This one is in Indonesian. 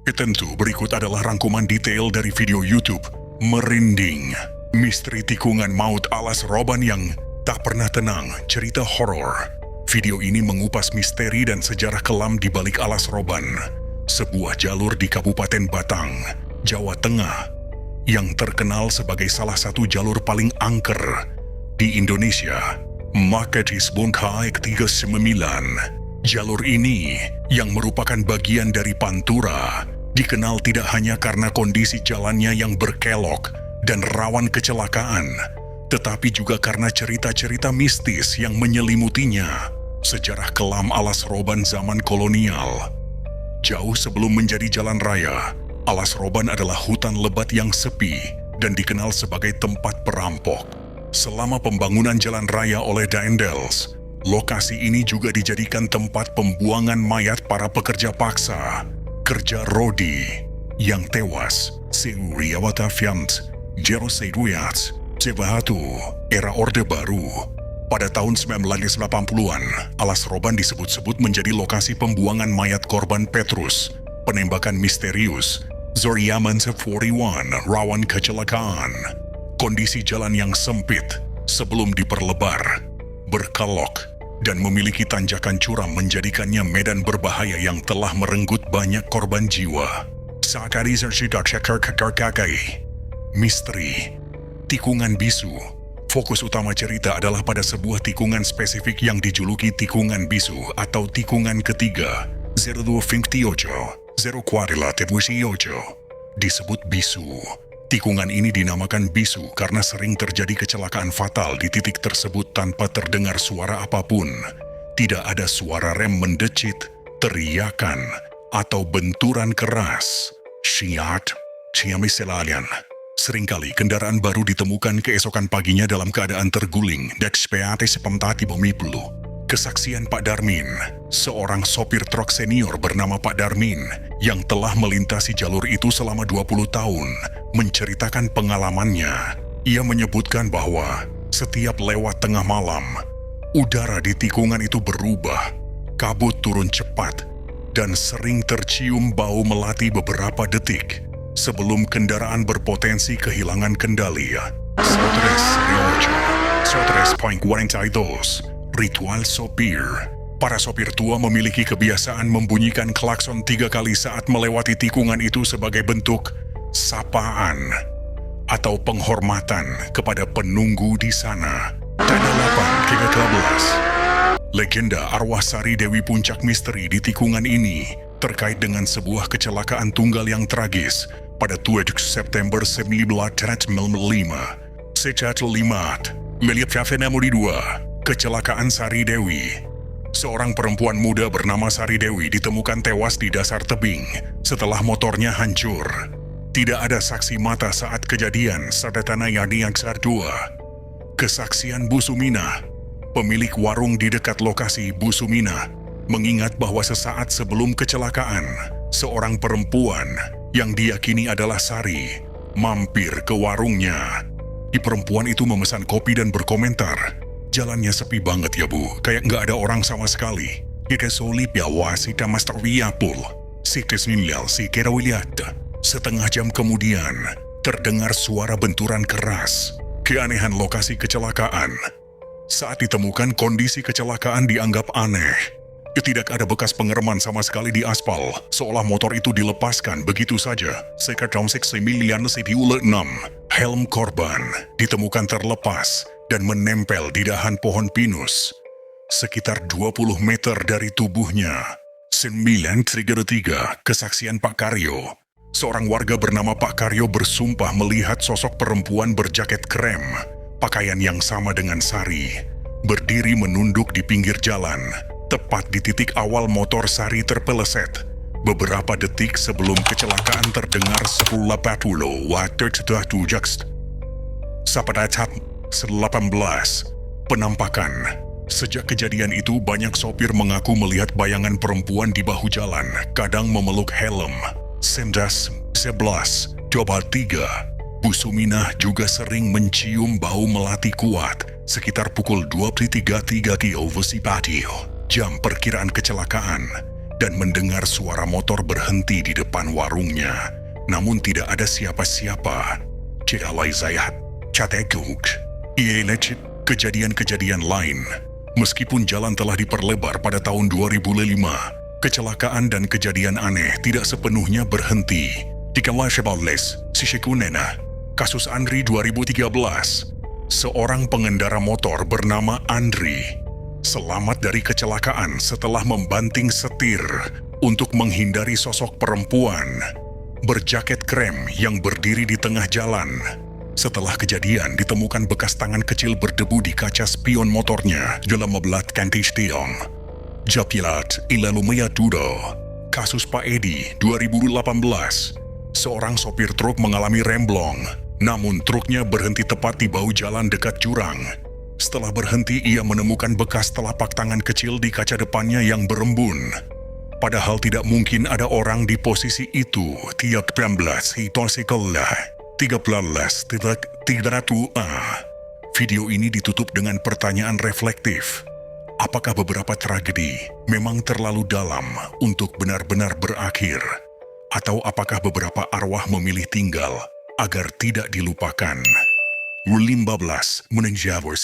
Tentu berikut adalah rangkuman detail dari video YouTube Merinding, Misteri Tikungan Maut Alas Roban yang tak pernah tenang, cerita horor. Video ini mengupas misteri dan sejarah kelam di balik Alas Roban, sebuah jalur di Kabupaten Batang, Jawa Tengah, yang terkenal sebagai salah satu jalur paling angker di Indonesia. Makatis Bongkai ke-39. Jalur ini, yang merupakan bagian dari Pantura, dikenal tidak hanya karena kondisi jalannya yang berkelok dan rawan kecelakaan, tetapi juga karena cerita-cerita mistis yang menyelimutinya. Sejarah kelam Alas Roban zaman kolonial. Jauh sebelum menjadi jalan raya, Alas Roban adalah hutan lebat yang sepi dan dikenal sebagai tempat perampok. Selama pembangunan jalan raya oleh Daendels, lokasi ini juga dijadikan tempat pembuangan mayat para pekerja paksa, kerja rodi, yang tewas Seuriawatafiant, Jeroseiduyat, Cebahatu, era Orde Baru. Pada tahun 1980-an, Alas Roban disebut-sebut menjadi lokasi pembuangan mayat korban Petrus, penembakan misterius, Zoriaman 41, rawan kecelakaan. Kondisi jalan yang sempit sebelum diperlebar, berkelok, dan memiliki tanjakan curam menjadikannya medan berbahaya yang telah merenggut banyak korban jiwa. Misteri Tikungan Bisu. Fokus utama cerita adalah pada sebuah tikungan spesifik yang dijuluki Tikungan Bisu atau Tikungan Ketiga, 0258, 0418. Disebut Bisu. Tikungan ini dinamakan bisu karena sering terjadi kecelakaan fatal di titik tersebut tanpa terdengar suara apapun. Tidak ada suara rem mendecit, teriakan, atau benturan keras. Syiat, ciamiselalian. Seringkali kendaraan baru ditemukan keesokan paginya dalam keadaan terguling. Dekspeate sepemtati pemiplu. Kesaksian Pak Darmin, seorang sopir truk senior bernama Pak Darmin yang telah melintasi jalur itu selama 20 tahun, menceritakan pengalamannya. Ia menyebutkan bahwa setiap lewat tengah malam, udara di tikungan itu berubah, kabut turun cepat, dan sering tercium bau melati beberapa detik sebelum kendaraan berpotensi kehilangan kendali. Sotres point 42. Ritual sopir. Para sopir tua memiliki kebiasaan membunyikan klakson 3 kali saat melewati tikungan itu sebagai bentuk sapaan atau penghormatan kepada penunggu di sana. Tanda 8 ke-13. Legenda arwah Sari Dewi puncak misteri di tikungan ini terkait dengan sebuah kecelakaan tunggal yang tragis pada 7 September 1995. Sejak 5 melihat Fafenamuri 2. Kecelakaan Sari Dewi. Seorang perempuan muda bernama Sari Dewi ditemukan tewas di dasar tebing setelah motornya hancur. Tidak ada saksi mata saat kejadian Sadetana Yani Aksar 2. Kesaksian Bu Sumina, pemilik warung di dekat lokasi. Bu Sumina mengingat bahwa sesaat sebelum kecelakaan, seorang perempuan yang diyakini adalah Sari mampir ke warungnya. Perempuan itu memesan kopi dan berkomentar, "Jalannya sepi banget ya Bu, kayak nggak ada orang sama sekali. Kita solip ya wasita master pul. Sites nilal si kera wiliata." Setengah jam kemudian, terdengar suara benturan keras. Keanehan lokasi kecelakaan. Saat ditemukan, kondisi kecelakaan dianggap aneh. Tidak ada bekas pengereman sama sekali di aspal, seolah motor itu dilepaskan begitu saja. Sekitar 996. Helm korban ditemukan terlepas dan menempel di dahan pohon pinus, sekitar 20 meter dari tubuhnya. 933. Kesaksian Pak Karyo. Seorang warga bernama Pak Karyo bersumpah melihat sosok perempuan berjaket krem, pakaian yang sama dengan Sari, berdiri menunduk di pinggir jalan, tepat di titik awal motor Sari terpeleset. Beberapa detik sebelum kecelakaan terdengar 10.80 waktu setelah tujaks. Sapadat 18. Penampakan. Sejak kejadian itu, banyak sopir mengaku melihat bayangan perempuan di bahu jalan, kadang memeluk helm. 11. Coba 3. Bu Suminah juga sering mencium bau melati kuat, sekitar pukul 23.30 Patio. Jam perkiraan kecelakaan. dan mendengar suara motor berhenti di depan warungnya. Namun tidak ada siapa-siapa. Tidak alay zayat, catekuk. Ialecit kejadian-kejadian lain. Meskipun jalan telah diperlebar pada tahun 2005, kecelakaan dan kejadian aneh tidak sepenuhnya berhenti. Di Kalashabales, Sishikunena, kasus Andri 2013. Seorang pengendara motor bernama Andri selamat dari kecelakaan setelah membanting setir untuk menghindari sosok perempuan berjaket krem yang berdiri di tengah jalan. Setelah kejadian, ditemukan bekas tangan kecil berdebu di kaca spion motornya dalam mebelat kantistiong. Japilat ilalumaya dudo. Kasus Pak Edi 2018. Seorang sopir truk mengalami remblong, namun truknya berhenti tepat di bahu jalan dekat jurang. Setelah berhenti, ia menemukan bekas telapak tangan kecil di kaca depannya yang berembun. Padahal tidak mungkin ada orang di posisi itu. Tiap 13 hitosikolah 13 tidak tua. Video ini ditutup dengan pertanyaan reflektif. Apakah beberapa tragedi memang terlalu dalam untuk benar-benar berakhir? Atau apakah beberapa arwah memilih tinggal agar tidak dilupakan? Ulim bablas menenjawab